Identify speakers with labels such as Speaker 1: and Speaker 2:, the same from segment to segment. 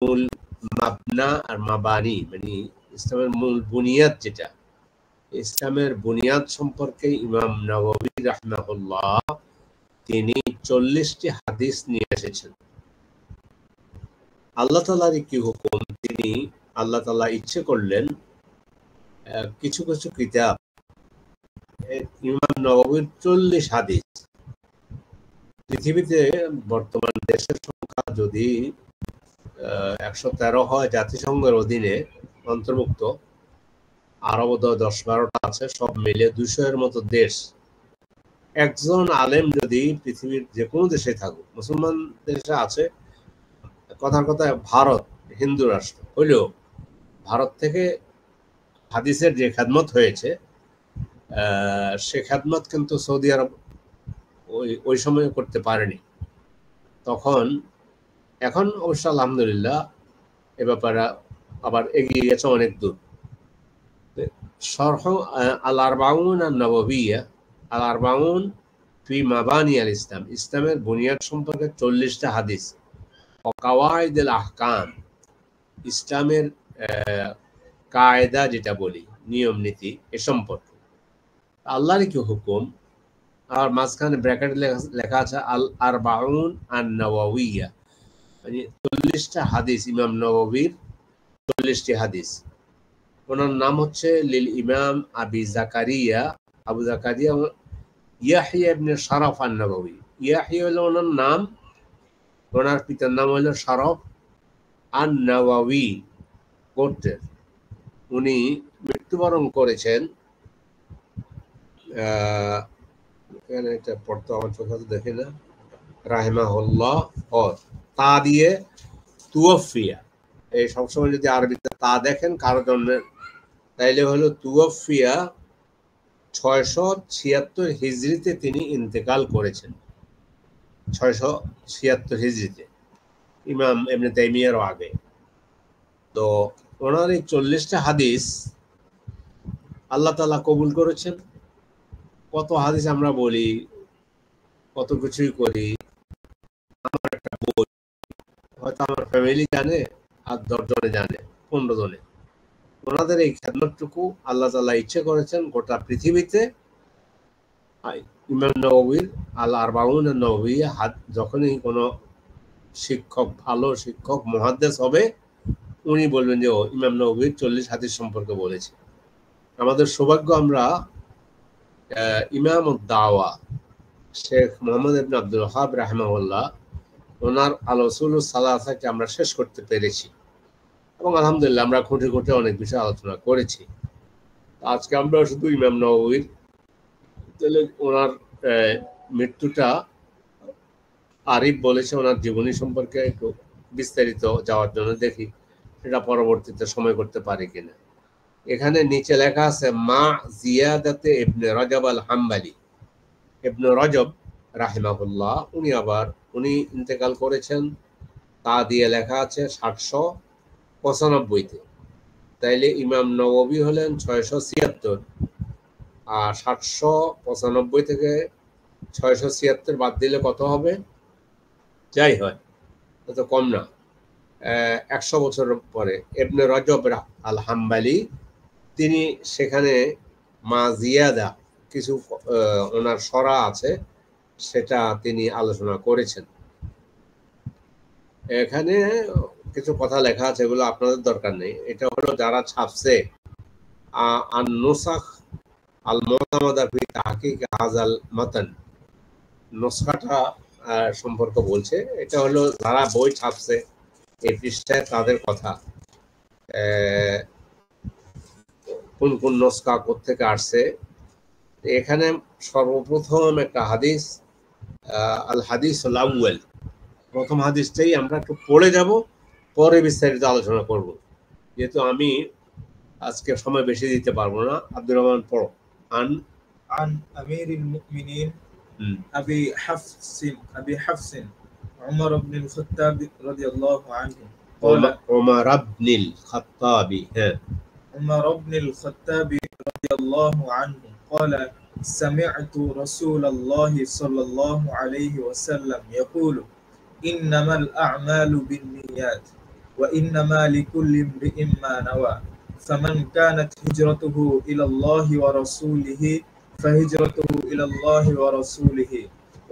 Speaker 1: মূল মাবনা আর মাবানি, মানে ইসলামের মূল বুনিয়াদ যেটা, ইসলামের বুনিয়াদ সম্পর্কে ইমাম নববী রাহিমাহুল্লাহ তিনি 40টি হাদিস নিয়ে এসেছেন। আল্লাহ তাআলারই কি হুকুম, তিনি আল্লাহ তাআলা ইচ্ছে করলেন কিছু কিছু কিতাব ইমাম নববীর 40 হাদিস। পৃথিবীতে বর্তমান দেশের সংখ্যা যদি 113 হয়, জাতিসংঘের অধীনে অন্তর্ভুক্ত, আরব 10-12টা আছে, সব মিলে 200 এর মতো দেশ। একজন আলেম যদি পৃথিবীর যে কোনো দেশে থাকুক, মুসলমান দেশে আছে, কথার কথা ভারত হিন্দু রাষ্ট্র হইলেও ভারত থেকে হাদিসের যে খেদমত হয়েছে সে খেদমত কিন্তু সৌদি আরব ওই সময় করতে পারেনি। তখন এখন অবশ্য আলহামদুলিল্লাহ এ ব্যাপারে আবার এগিয়ে গেছে অনেক দূর। শরহ আল আরবাউন আন নববিয়্যা, আল আরবাউন ফি মাবানি আল ইসলাম, ইসলামের বুনিয়াদ সম্পর্কে 40টা হাদিস, ও কাওয়াইদুল আহকাম, ইসলামের কায়দা যেটা বলি, নিয়ম নীতি এ সম্পর্কে আল্লাহর কি হুকুম। আর মাঝখানে ব্র্যাকেট লেখা আছে আল আরবাউন আন নববিয়্যা, মানে 40টা হাদিস, ইমাম নববীর 40টি হাদিস। ওনার নাম হচ্ছে লিল ইমাম আবু জাকারিয়া ইয়াহইয়া ইবনে শরফ আন-নববী। ইয়াহইয়া হলো ওনার নাম, ওনার পিতার নাম হলো শরফ আন-নববী গোত্রের। উনি মৃত্যুবরণ করেছেন, এখানে এটা পড়তে আমার চোখে দেখে না, রাহিমাহুল্লাহ, তা দিয়ে তুওফিয়া, এই সবসময় যদি আরবিতে তা দেখেন কারো জন্য, তাইলে হলো তুওফিয়া 676 হিজরিতে তিনি ইন্তেকাল করেছেন। 676 হিজরিতে, ইমাম ইবনে তাইমিয়ারও আগে। তো ওনার এই 40টা হাদিস আল্লাহ তাআলা কবুল করেছেন। কত হাদিস আমরা বলি, কত কিছুই করি, আমার একটা বই হয়তো আমার ফ্যামিলি জানে, আর 10 জনে জানে, 15 জনে। ওনাদের এই খেদমতটুকু আল্লাহ তাআলা ইচ্ছে করেছেন গোটা পৃথিবীতে ইমাম নববীর আল আরবাউন নববী, যখনই কোনো শিক্ষক, ভালো শিক্ষক মুহাদ্দিস হবে, উনি বলবেন যে ও ইমাম নববীর 40 হাদিস সম্পর্কে বলেছে। আমাদের সৌভাগ্য, আমরা ইমাম দাওয়া শেখ মোহাম্মদ ইবনে আব্দুল ওয়াহাব রাহিমাহুল্লাহ, ওনার আল উসুলুস সালাসাকে আমরা শেষ করতে পেরেছি, এবং আলহামদুলিল্লাহ আমরা খুঁটে খুঁটে অনেক বিষয়ে আলোচনা করেছি। আজকে আমরা শুধু ইমাম নববীর, তাহলে ওনার মৃত্যুটা আরিফ বলেছে ওনার জীবনী সম্পর্কে একটু বিস্তারিত যাওয়ার জন্য, দেখি এটা পরবর্তীতে সময় করতে পারি কিনা। এখানে নিচে লেখা আছে মা জিয়াদাতে ইবনে রজব আল হাম্বলি, ইবনে রজব রাহিমাহুল্লাহ, উনি ইন্তেকাল করেছেন, তা দিয়ে লেখা আছে 795-তে। তাইলে ইমাম নববী হলেন 676, আর 795 থেকে 676 বাদ দিলে কত হবে? যাই হয়, তত কম না, 100 বছর পরে ইবনে রজব আল হাম্বলি তিনি সেখানে মা জিয়াদা কিছু ওনার সরা আছে, সেটা তিনি আলোচনা করেছেন। এখানে কিছু কথা লেখা আছে, এগুলো আপনাদের দরকার নেই। এটা হলো যারা ছাপছে, আন নুসাখ আল মুতামাদা ফি তাহকিক হাযাল মাতান, নুসখাটা সম্পর্কে বলছে। এটা হলো যারা বই ছাপছে এই পৃষ্ঠায় তাদের কথা, কোন কোন নুসখা কোত্থেকে আসছে। এখানে সর্বপ্রথম একটা হাদিস, আল হাদিসুল আউয়াল, প্রথম হাদিসটাই আমরা একটু পড়ে যাব, পরে বিস্তারিত আলোচনা করব, যেহেতু আমি আজকে সময় বেশি দিতে পারবো না। আব্দুর রহমান পড়ো।
Speaker 2: عن أمير المؤمنين أبي حفص عمر بن الخطاب رضي الله عنه قال
Speaker 1: عمر بن الخطاب
Speaker 2: رضي الله عنه قال سمعت رسول الله صلى الله عليه وسلم يقول إنما الأعمال بالنيات وإنما لكل امرئ ما نوى فمن كانت هجرته إلى الله ورسوله فهجرته إلى الله ورسوله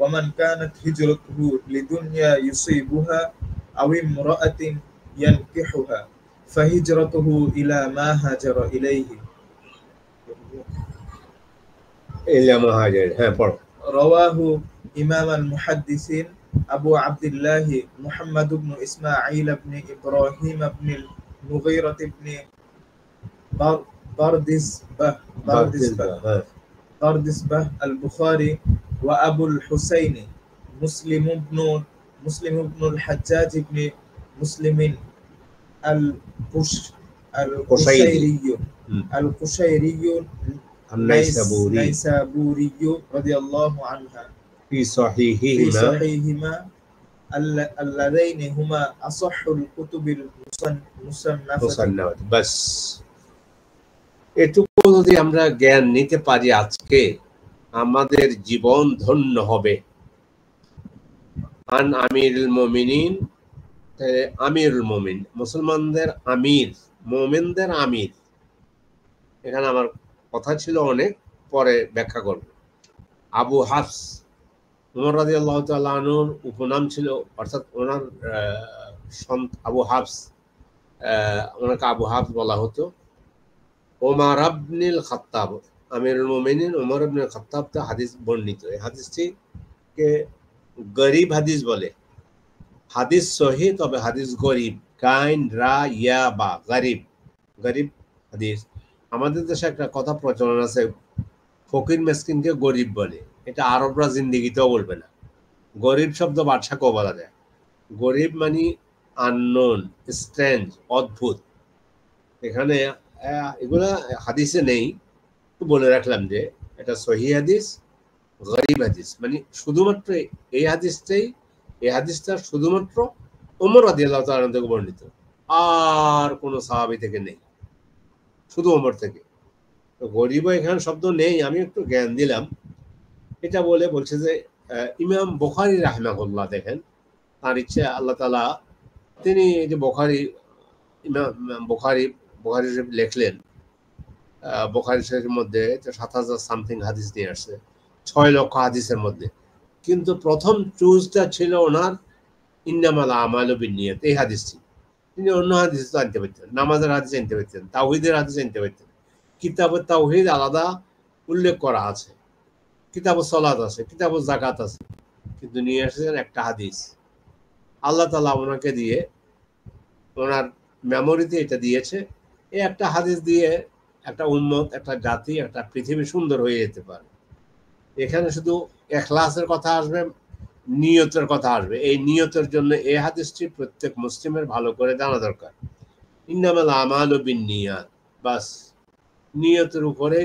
Speaker 2: ومن كانت هجرته لدنيا يصيبها أو امرأة ينكحها فهجرته إلى ما هاجر إليه
Speaker 1: ইলা মুহাজির। হ্যাঁ পড়ো।
Speaker 2: رواه إمام المحدثين أبو عبد الله محمد بن إسماعيل بن إبراهيم بن المغيرة بن بردزبة
Speaker 1: হ্যাঁ
Speaker 2: بردزبة البخاري وأبو الحسين مسلم بن الحجاج بن مسلم القشيري القشيري النيسابوري رضي الله عنها
Speaker 1: في
Speaker 2: في
Speaker 1: صحيحهما
Speaker 2: صحيحهما اللذين هما أصح الكتب المصنفة
Speaker 1: মুসান্নাফাত। বাস এটুকু যদি আমরা জ্ঞান নিতে পারি আজকে আমাদের জীবন ধন্য হবে। আন আমিরুল মুমিনিন, আমিরুল মুমিন মুসলমানদের আমির, মুমিনদের আমির। এখানে আমার কথা ছিল অনেক, পরে ব্যাখ্যা করব। আবু হাফস উমর রাদিয়াল্লাহু তাআলা আনহুর উপনাম ছিল, অর্থাৎ ওনার আবু হাফস, ওনাকে আবু হাফস বলা হতো। ওমর ইবনুল খাত্তাব, আমিরুল মুমিনিন ওমর ইবনুল খাত্তাব তে হাদিস বর্ণিত। এই হাদিসটিকে গরিব হাদিস বলে। হাদিস সহি, তবে হাদিস গরিব, গাইন রা ইয়া বা, গরিব গরিব হাদিস। আমাদের দেশে একটা কথা প্রচলন আছে, ফকির মেসকিনকে গরিব বলে। এটা আরবরা জিন্দিগিতেও বলবে না। গরিব শব্দ বাদশাকেও বলা যায়। গরিব মানে আননোন, স্ট্রেঞ্জ, অদ্ভুত। এখানে এগুলা হাদিসে নেই, বলে রাখলাম যে এটা সহি হাদিস, গরিব হাদিস মানে শুধুমাত্র এই হাদিসটা শুধুমাত্র ওমর রাদিয়াল্লাহু তাআলা থেকে বর্ণিত, আর কোনো সাহাবী থেকে নেই, শুধু ওমর থেকে। তো গরিব এখানে শব্দ নেই, আমি একটু জ্ঞান দিলাম। এটা বলছে যে ইমাম বুখারী রাহিমাহুল্লাহ, দেখেন তার ইচ্ছে আল্লাহ তাআলা, তিনি এই যে ইমাম বুখারী শরীফ লিখলেন। বুখারী শরীফের মধ্যে ৭,০০০ সামথিং হাদিস দিয়ে আসছে, ৬ লক্ষ হাদিসের মধ্যে। কিন্তু প্রথম চুজটা ছিল ওনার ইন্নামাল আমালু বিন্নিয়াত, এই হাদিসটি। তিনি অন্য হাদিস তো আনতে পারতেন, নামাজের হাদিস আনতে পারতেন, তাওহীদের হাদিস আনতে পারতেন। কিতাবুত তাওহীদ আলাদা উল্লেখ করা আছে, কিতাবুস সালাত আছে, কিতাবুস যাকাত আছে, কিন্তু নিয়ে এসেছেন একটা হাদিস। আল্লাহ তাআলা ওনাকে দিয়ে, ওনার মেমোরিতে এটা দিয়েছে। এই একটা হাদিস দিয়ে একটা উম্মত, একটা জাতি, একটা পৃথিবী সুন্দর হয়ে যেতে পারে। এখানে শুধু ইখলাসের কথা আসবে, নিয়তের কথা আসবে। এই নিয়তের জন্য এই হাদিসটি প্রত্যেক মুসলিমের ভালো করে জানা দরকার। ইন্নামাল আমালু বিন্নিয়াত, বাস নিয়তের উপরে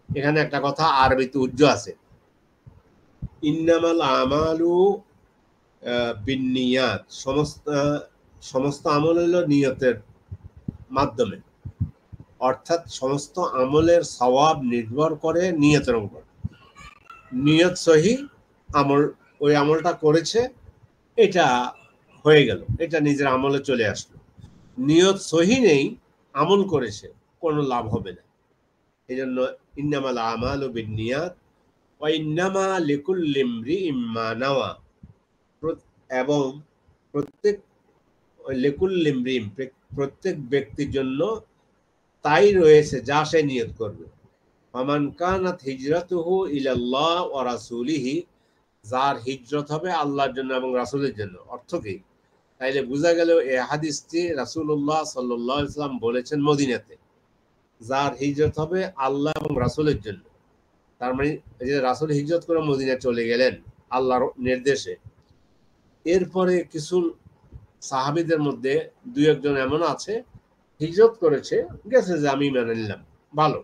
Speaker 1: এখানে একটা কথা আরবিতে উজ্জ আছে, ইন্নামাল আমালু বিন্নিয়াত, সমস্ত আমল হলো নিয়তের মাধ্যমে। অর্থাৎ সমস্ত আমলের সওয়াব নির্ভর করে নিয়তের উপর। নিয়ত সহি, আমল ওই আমলটা করেছে, এটা হয়ে গেল, এটা নিজের আমলে চলে আসলো। নিয়ত সহি নেই, আমল করেছে, কোনো লাভ হবে না। এই জন্য ইন্নামাল আমালু বিন্নিয়াত ওয়া ইন্নামা লিকুল্লি ইমরিইম মা নাওয়া, এবং প্রত্যেক লিকুল্লি ইমরিইম, প্রত্যেক ব্যক্তির জন্য তাই রয়েছে যা সে নিয়ত করবে। ফামান কানাত হিজরাতুহু ইলাল্লাহ ওয়া রাসূলিহি, যার হিজরত হবে আল্লাহর জন্য এবং রাসূলের জন্য। অর্থ কি? তাইলে বোঝা গেল এই হাদিসটি রাসূলুল্লাহ সাল্লাল্লাহু আলাইহি ওয়াসাল্লাম বলেছেন মদিনাতে, যার হিজরত হবে আল্লাহ এবং রাসূলের জন্য। তার মানে এই যে রাসূল হিজরত করে মদিনা চলে গেলেন আল্লাহর নির্দেশে। এরপরে কিছু সাহাবীদের মধ্যে দুই একজন এমন আছে, হিজরত করেছে, গেছে যে আমি মেনে নিলাম, ভালো,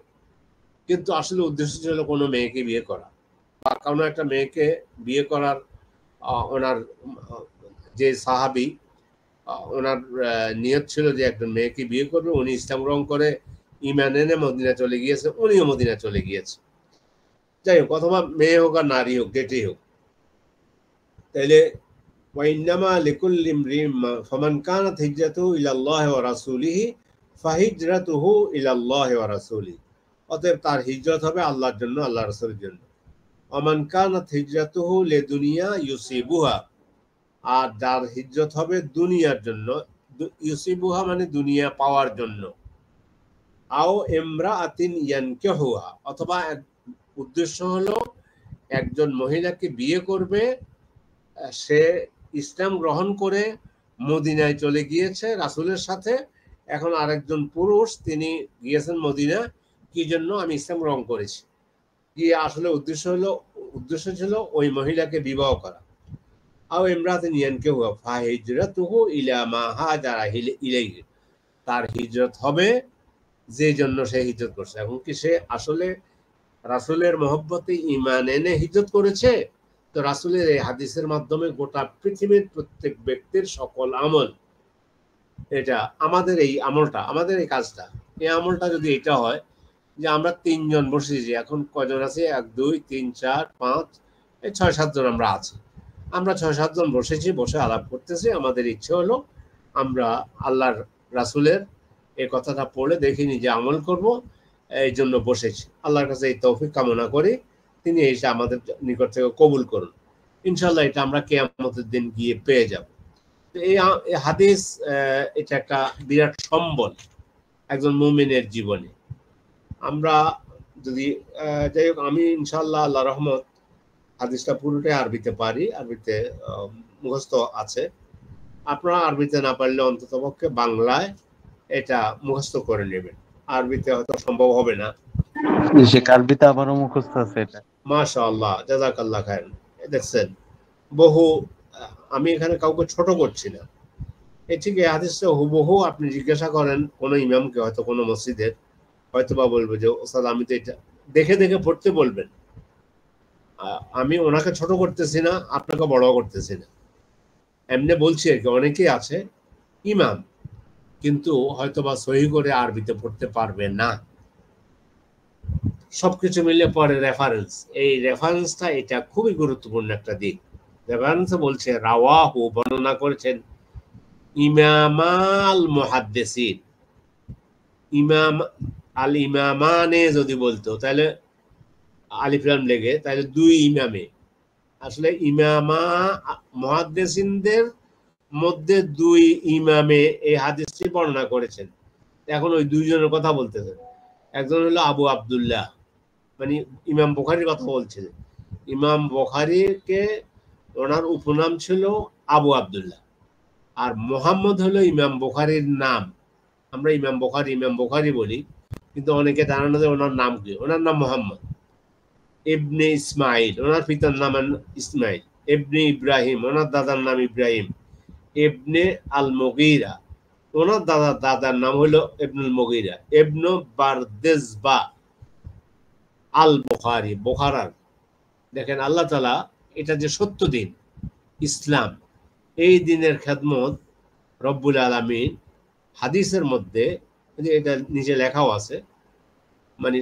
Speaker 1: কিন্তু আসলে উদ্দেশ্য ছিল কোনো মেয়েকে বিয়ে করা, বা কোনো একটা মেয়েকে বিয়ে করার, ওনার যে সাহাবী, ওনার নিয়ত ছিল যে একজন মেয়েকে বিয়ে করবে। উনি ইসলাম গ্রহণ করে ঈমান এনে মদিনা চলে গিয়েছে, উনিও মদিনা চলে গিয়েছে। যাই হোক, অথবা মেয়ে হোক আর নারী হোক, যেটাই হোক, তাইলে ওয়াইন্নামা লিকুল্লি ইমরিইম ফামান কানাত হিজরাতুহু ইলাল্লাহি ওয়া রাসূলিহি ফাহিজরাতুহু ইলাল্লাহি ওয়া রাসূলিহি, অতএব তার হিজরত হবে আল্লাহর জন্য, আল্লাহ রাসূলের জন্য। ওমান কানাত হিজরাতুহু লিদুনিয়া ইউসিবুহা, আর যার হিজরত হবে দুনিয়ার জন্য, ইউসিবুহা মানে দুনিয়া পাওয়ার জন্য, আও ইমরাআতিন ইয়ানকিহুহা, অথবা উদ্দেশ্য হলো একজন মহিলাকে বিয়ে করবে, সে ইসলাম গ্রহণ করে মদিনায় চলে গিয়েছে রাসূলের সাথে, এখন আরেকজন পুরুষ তিনি গিয়েছেন মদিনা, কি জন্য? আমি ইসলাম গ্রহণ করেছি, গিয়ে আসলে উদ্দেশ্য ছিল ওই মহিলাকে বিবাহ করা। আও ইমরাআতিন ইয়ানকিহুহা ফাহিজরাতুহু ইলা মা হাজারা ইলাইহি, তার হিজরত হবে যে জন্য সে হিজরত করছে। এখন কি সে আসলে রাসূলের মহব্বতে ঈমান এনে হিজরত করেছে? তো রাসূলের এই হাদিসের মাধ্যমে গোটা পৃথিবীর প্রত্যেক ব্যক্তির সকল আমল, এটা আমাদের এই আমলটা, আমাদের এই কাজটা, এই আমলটা যদি এটা হয় যে আমরা 3 জন বসেছি, এখন কয়জন আছে? 1 2 3 4 5 এই 6 7 জন আমরা আছি। আমরা 6 7 জন বসেছি, বসে আলাপ করতেছি। আমাদের ইচ্ছে হলো আমরা আল্লাহর রাসূলের এই কথাটা পড়ে দেখিনি যে আমল করব, এই জন্য বসেছি। আল্লাহর কাছে এই তৌফিক কামনা করি, তিনি এসে আমাদের নিকট থেকে কবুল করুন। ইনশাআল্লাহ এটা আমরা কিয়ামতের দিন গিয়ে পেয়ে যাব। এই হাদিস এটা একটা বিরাট সম্বল একজন মুমিনের জীবনে। আমরা যদি যাই হোক, আমি ইনশাআল্লাহ আল্লাহ রহমত হাদিসটা পুরোটাই আরবিতে পারি, আরবিতে মুখস্থ আছে। আপনারা আরবিতে না পারলে অন্ততপক্ষে বাংলায় এটা মুখস্থ করে নেবেন, আরবিতে হয়তো সম্ভব হবে না।
Speaker 3: আরবিতে আবারও মুখস্থ আছে এটা।
Speaker 1: মাশাআল্লাহ, জাযাকাল্লাহ খায়র। দেখছেন, বহু, আমি এখানে কাউকে ছোট করছি না। এই ঠিক এই হাদিসটা হুবহু আপনি জিজ্ঞাসা করেন কোনো ইমামকে, হয়তো কোনো মসজিদের, হয়তো বা বলবে যে ওস্তাদ আমি তো এটা দেখে দেখে পড়তে বলবেন। আমি ওনাকে ছোট করতেছি না, আপনাকে বড় করতেছি না, এমনি বলছি আর কি। অনেকেই আছে ইমাম, কিন্তু হয়তো বা সহি করে আরবিতে পড়তে পারবে না। সবকিছু মিলে পরে রেফারেন্স, এই রেফারেন্সটা এটা খুবই গুরুত্বপূর্ণ একটা দিক। রেফারেন্সে বলছে রাওয়াহু, বর্ণনা করেছেন ইমামাল মুহাদ্দিসিন। ইমাম আল ইমামানে যদি বলতো তাহলে আলিফ লাম লেগে, তাহলে 2 ইমামে, আসলে ইমামা মুহাদ্দিসিনদের মধ্যে 2 ইমামে এই হাদিসটি বর্ণনা করেছেন। এখন ওই 2 জনের কথা বলতেছেন। একজন হলো আবু আব্দুল্লাহ, মানে ইমাম বুখারীর কথা বলছে। ইমাম বুখারীকে ওনার উপনাম ছিল আবু আব্দুল্লাহ, আর মোহাম্মদ হলো ইমাম বুখারীর নাম। আমরা ইমাম বুখারী বলি, কিন্তু অনেকে জানে না যে ওনার নাম কি। ওনার নাম মোহাম্মদ ইবনে ইসমাইল, ওনার পিতার নাম ইসমাইল। ইবনে ইব্রাহিম, ওনার দাদার নাম ইব্রাহিম। ইবনে আল মুগীরা, ওনার দাদার নাম হলো ইবনুল মুগীরা। ইবনু বারদেজবা আল বুখারী, বুখারার। দেখেন আল্লাহ তাআলা এটা যে সত্য দিন ইসলাম, এই দিনের খেদমত রব্বুল আলামিন হাদিসের মধ্যে, এটা নিচে লেখাও আছে, মানে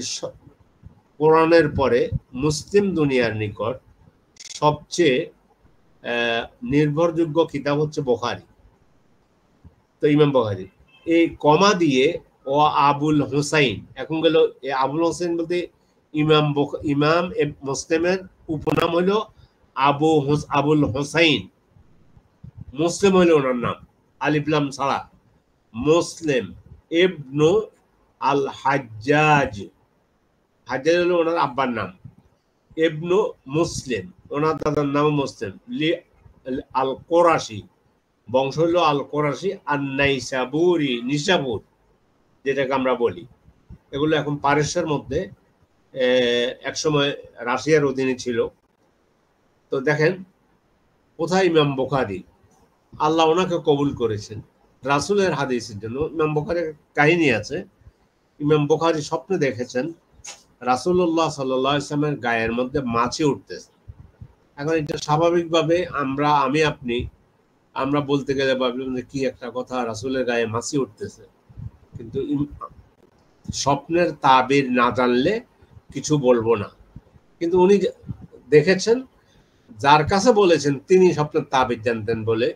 Speaker 1: কোরআনের পরে মুসলিম দুনিয়ার নিকট সবচেয়ে নির্ভরযোগ্য কিতাব হচ্ছে বুখারী। তো ইমাম বুখারী এই কমা দিয়ে ও আবুল হুসাইন, এখন গেল আবুল হোসেন বলতে ইমাম মুসলিমের উপনাম হলো আবুল হুসাইন। মুসলিম হলো ওনার নাম, আলিফ লাম ছাড়া। মুসলিম ইবনু আল হাজ্জাজ, হাজ্জাজ হলো ওনার আব্বার নাম। ইবনু মুসলিম, ওনার দাদার নাম মুসলিম। আল কোরাশি, বংশ হলো আল কোরাশি। আর নাইসাবুরি, নিসাবুর যেটাকে আমরা বলি, এগুলো এখন পারস্যের মধ্যে, একসময় রাশিয়ার অধীনে ছিল। তো দেখেন কোথায় ইমাম বুখারী, আল্লাহ ওনাকে কবুল করেছেন রাসূলের হাদিসের জন্য। ইমাম বুখারীর কাহিনী আছে, ইমাম বুখারী স্বপ্নে দেখেছেন রাসূলুল্লাহ সাল্লাল্লাহু আলাইহি ওয়াসাল্লামের গায়ের মধ্যে মাছি উঠতেছে। এখন এটা স্বাভাবিকভাবে আমরা বলতে গেলে ভাবলাম যে কি একটা কথা, রাসূলের গায়ে মাছি উঠতেছে, কিন্তু স্বপ্নের তাবির না জানলে কিছু বলবো না। কিন্তু উনি দেখেছেন যার কাছে বলেছেন তিনি স্বপ্নের তাবিজ জানতেন বলে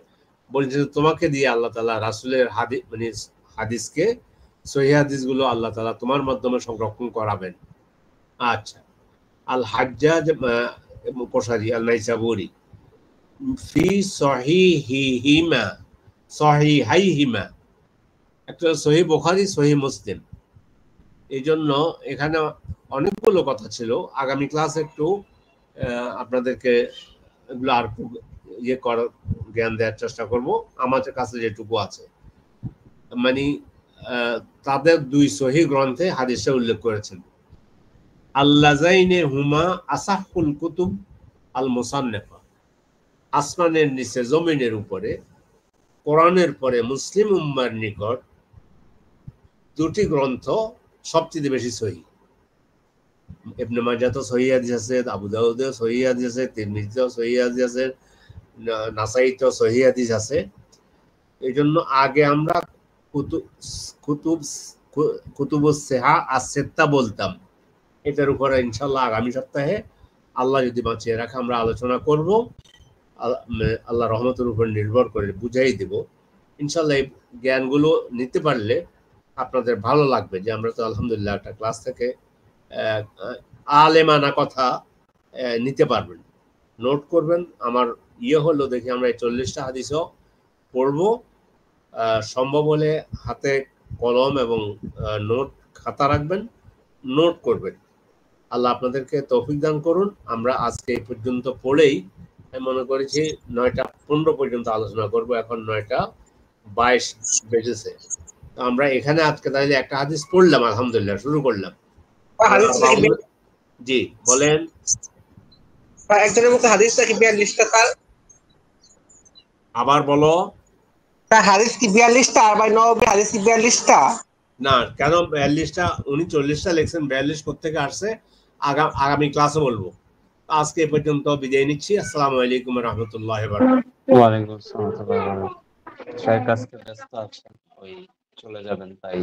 Speaker 1: বলছেন তোমাকে দিয়ে আল্লাহ তাআলা রাসূলের হাদিস মানে হাদিসকে সহিহ হাদিসগুলো আল্লাহ তাআলা তোমার মাধ্যমে সংরক্ষণ করাবেন। আচ্ছা, আল হাজ্জাজ কোশারি আল নাইসাবুরি ফি সহিহিহিমা সহিহাইহিমা, একটা সহিহ বুখারী সহিহ মুসলিম। এই জন্য এখানে অনেকগুলো কথা ছিল। আগামী ক্লাসে একটু আপনাদেরকে এগুলো আর ইয়ে করার জ্ঞান দেওয়ার চেষ্টা করব আমাদের কাছে যেটুকু আছে। মানে তাদের দুই সহিহ গ্রন্থে হাদিসে উল্লেখ করেছেন আল্লাযাইনে হুমা আসাহুল কুতুব আল মুসান্নাফা, আসমানের নিচে জমিনের উপরে কোরআনের পরে মুসলিম উম্মার নিকট দুটি গ্রন্থ সবচেয়ে বেশি সহিহ। ইবনে মাজাহ তো সহিহ হাদিস আছে, আবু দাউদ সহিহ হাদিস আছে, তিরমিজি সহিহ হাদিস আছে, নাসাই তো সহিহ হাদিস আছে। এই জন্য আগে আমরা কুতুবুস সিহা as-সিত্তা বলতাম। এটার উপরে ইনশাআল্লাহ আগামী সপ্তাহে আল্লাহ যদি বাঁচিয়ে রাখে আমরা আলোচনা করব। আল্লাহ রহমতের উপর নির্ভর করে বুঝাই দেব ইনশাআল্লাহ। এই জ্ঞানগুলো নিতে পারলে আপনাদের ভালো লাগবে যে আমরা তো আলহামদুলিল্লাহ একটা ক্লাস থেকে আলেমানা কথা নিতে পারবেন। নোট করবেন। আমার হলো দেখি আমরা 40টা হাদিসও পড়বো। সম্ভব হলে হাতে কলম এবং নোট খাতা রাখবেন, নোট করবেন। আল্লাহ আপনাদেরকে তৌফিক দান করুন। আমরা আজকে এই পর্যন্ত পড়েই আমি মনে করেছি 9:15 পর্যন্ত আলোচনা করব। এখন 9:22 বেজেছে। তো আমরা এখানে আজকে তাহলে একটা হাদিস পড়লাম, আলহামদুলিল্লাহ শুরু করলাম। জি বলেন।
Speaker 4: একজনের মুখে হাদিসটা কি 42টা স্যার?
Speaker 1: আবার বলো।
Speaker 4: হাদিস কি 42টা আর ভাই নবী হাদিস কি 42টা?
Speaker 1: না, কেন 42টা? উনি 40টা লিখছেন, 42 কোত্থেকে আসছে আগামী ক্লাসে বলবো। আজকে এই পর্যন্ত বিদায় নিচ্ছি। আসসালামু আলাইকুম ওয়া রাহমাতুল্লাহি ওয়া বারাকাতুহু।
Speaker 3: ওয়া আলাইকুম আসসালাম ওয়া রাহমাতুল্লাহি ওয়া বারাকাতুহু। শায়েখ আজকে ব্যস্ত আছেন, ওই চলে যাবেন, তাই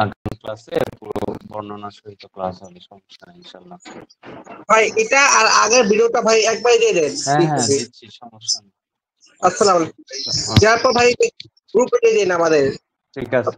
Speaker 3: আগামী ক্লাসে পুরো বর্ণনা সহিত ক্লাস হবে, সমস্যা নেই ইনশাআল্লাহ।
Speaker 4: ভাই এটা আর আগের ভিডিওটা ভাই একবারই দিয়ে দেন।
Speaker 3: হ্যাঁ দিচ্ছি, সমস্যা নেই।
Speaker 4: আসসালামু আলাইকুম। যারপর ভাই গ্রুপে দিয়ে দিন আমাদের।
Speaker 3: ঠিক আছে।